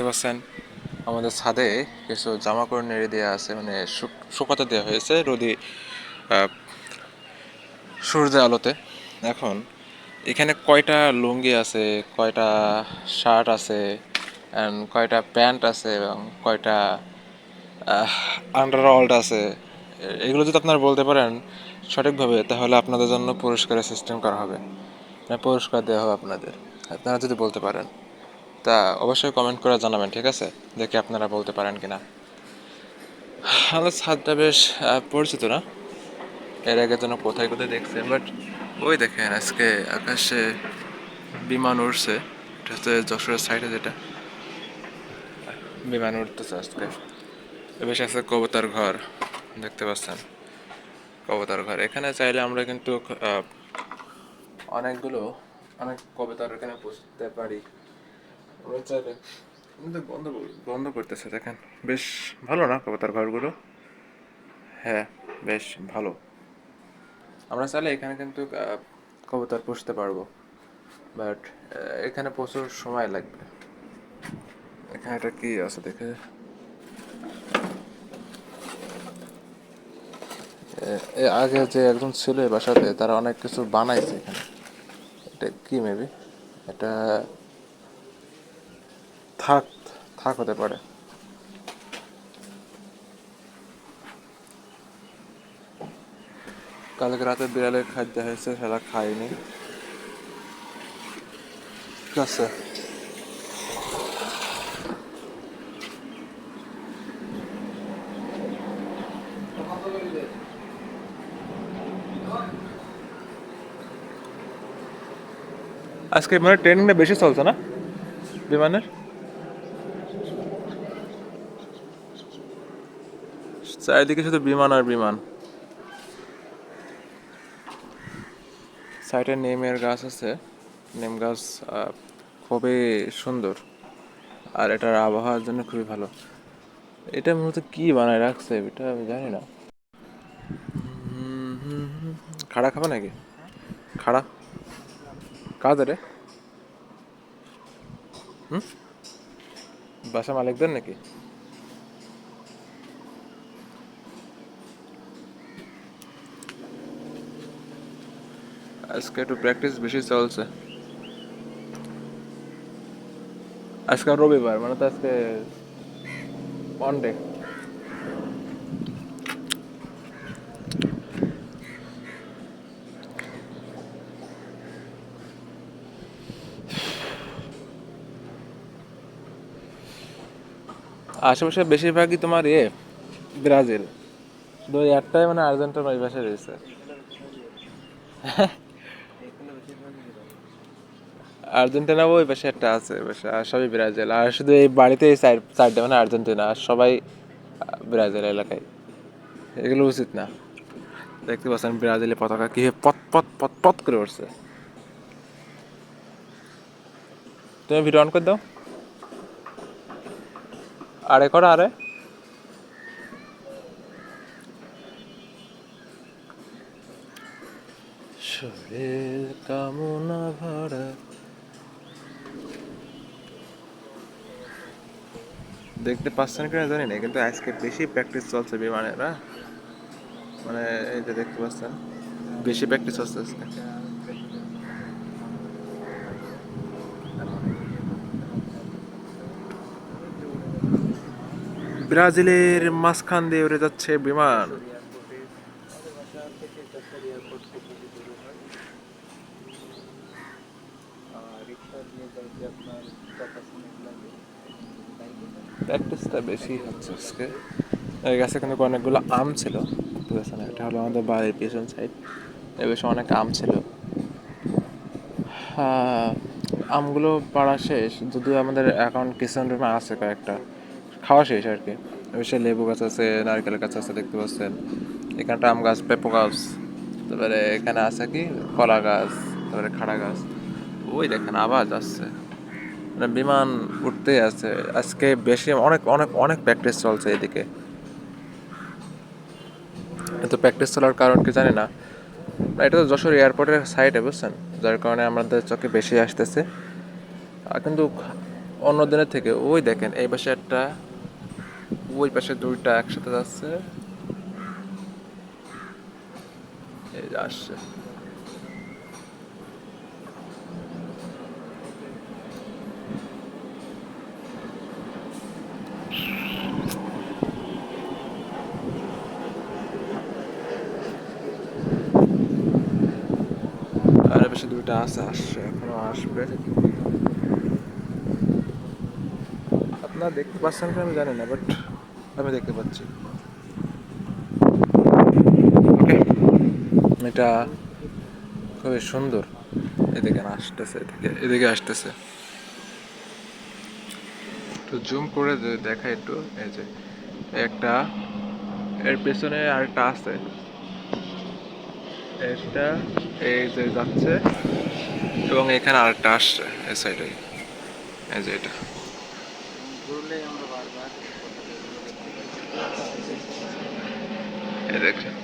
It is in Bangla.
দেখতে পাচ্ছেন আমাদের ছাদে কিছু জামা কাপড় নেড়ে দেওয়া আছে, মানে শুকাতে দেওয়া হয়েছে রোদে, সূর্যের আলোতে। এখন এখানে কয়টা লুঙ্গি আছে, কয়টা শার্ট আছে, অ্যান্ড কয়টা প্যান্ট আছে এবং কয়টা আন্ডারওয়ার্ল্ড আছে, এগুলো যদি আপনারা বলতে পারেন সঠিকভাবে, তাহলে আপনাদের জন্য পুরস্কারের সিস্টেম করা হবে, মানে পুরস্কার দেওয়া হবে আপনাদের, আপনারা যদি বলতে পারেন। তা অবশ্যই কমেন্ট করে জানাবেন, ঠিক আছে? দেখে আপনারা বলতে পারেন কিনা। আমাদের ছাদটা বেশ পরিচিত না, এর আগে যেন কোথায় কোথায় দেখছেন, বাট ওই দেখেন আজকে আকাশে বিমান উড়ছে। এটা হচ্ছে যশোরের সাইডে, যেটা বিমান উঠতেছে আজকে। বেশ আছে কবুতর ঘর, দেখতে পাচ্ছেন কবুতর ঘর। এখানে চাইলে আমরা কিন্তু অনেকগুলো অনেক কবুতর এখানে পুষতে পারি আমরা চাইলে, কিন্তু বন্ধ বন্ধ করতেছে। দেখেন বেশ ভালো না কবুতর ঘরগুলো? হ্যাঁ, বেশ ভালো। আমরা চাইলে এখানে কিন্তু কবুতর পুষতে পারবো, বাট এখানে প্রচুর সময় লাগবে। এখানে এটা কি আছে দেখে, আগে যে একজন ছিল এই বাসাতে, তারা অনেক কিছু বানাইছে এখানে। এটা কি মেবি এটা থাক থাক হতে পারে। কালকে রাতে বিড়ালের খাদ্য হয়েছে, সেটা খাইনি। ঠিক আছে, আজকে মানে ট্রেনিংটা বেশি চলছে না বিমানের? চারিদিকে শুধু বিমান আর বিমান। সাইডে নেমের গাছ আছে, নেম গাছ খুবই সুন্দর, আর এটার আবহাওয়ার জন্য খুবই ভালো। এটা মূলত কি বানায় রাখছে এটা আমি জানি না। খাড়া খাবে নাকি? খাড়া কাজ রে? বাসা মালিকদের নাকি? আজকে একটু প্র্যাকটিস বেশি চলছে। আজকে রবিবার, মানে তো আজকে ওয়ান ডে। আশেপাশে বেশিরভাগই তোমার ব্রাজিল, শুধু ওই একটাই মানে আর্জেন্টিনা ওই পাশে রয়েছে। আর্জেন্টিনা ওই পাশে একটা আছে পাশে, আর সবই ব্রাজিল। আর শুধু এই বাড়িতে এই চারটে মানে আর্জেন্টিনা, আর সবাই ব্রাজিল এলাকায়। এগুলো উচিত না। দেখতে পাচ্ছেন ব্রাজিলের পতাকা কিভাবে পত পত পত পত করে উঠছে। তুমি ভিডিও অন করে দাও, আরে করো আরে। শরীর কামনা ভরা, দেখতে পাচ্ছেন কিনা জানি না, কিন্তু আজকে বেশি প্র্যাকটিস চলছে বিমানের না, মানে এই যে দেখতে পাচ্ছেন বেশি প্র্যাকটিস হচ্ছে আজকে। ব্রাজিলের মাঝখান দিয়ে উড়ে যাচ্ছে বিমান। প্র্যাকটিসটা বেশি হচ্ছে আজকে। এই গাছে কিন্তু অনেকগুলো আম ছিল, ঠিক আছে না? এটা হলো আমাদের বাড়ির পিছন সাইড, এ বেশ অনেক আম ছিল। আমগুলো পাড়া শেষ, যদিও আমাদের অ্যাকাউন্ট কিচেন রুমে আছে কয়েকটা, খাওয়া শেষ আর কি। অবশ্যই লেবু গাছ আছে, নারকেল গাছ আছে, দেখতে পাচ্ছেন এখানটা আম গাছ, পেঁপো গাছ, তারপরে এখানে আছে কি কলা গাছ, তারপরে খাড়া গাছ। ওই দেখেন আওয়াজ আসছে, মানে বিমান উঠতেই আছে। আজকে বেশি অনেক অনেক অনেক প্র্যাকটিস চলছে এদিকে। কিন্তু প্র্যাকটিস চলার কারণ কি জানি না, এটা তো যশোর এয়ারপোর্টের সাইডে, বুঝছেন, যার কারণে আমাদের চোখে বেশি আসতেছে। কিন্তু অন্য দিনের থেকে ওই দেখেন এই পাশে একটা, ওই পাশে দুইটা একসাথে যাচ্ছে, এই যে আসছে। আর এই পাশে দুইটা আছে, আসছে, এখনো আসবে। আপনারা দেখতে পাচ্ছেন কি আমি জানি না, বাট আমি দেখতে পাচ্ছি। ওকে, এটা খুবই সুন্দর। এদিকে আসতেছে, এদিকে আসতেছে। তো জুম করে দেখাই একটু, এই যে একটা, এর পেছনে আরেকটা আছে, একটা এই যে যাচ্ছে, এবং এখানে আরেকটা আসছে এই সাইডে, এই যে এটা এই দেখেন।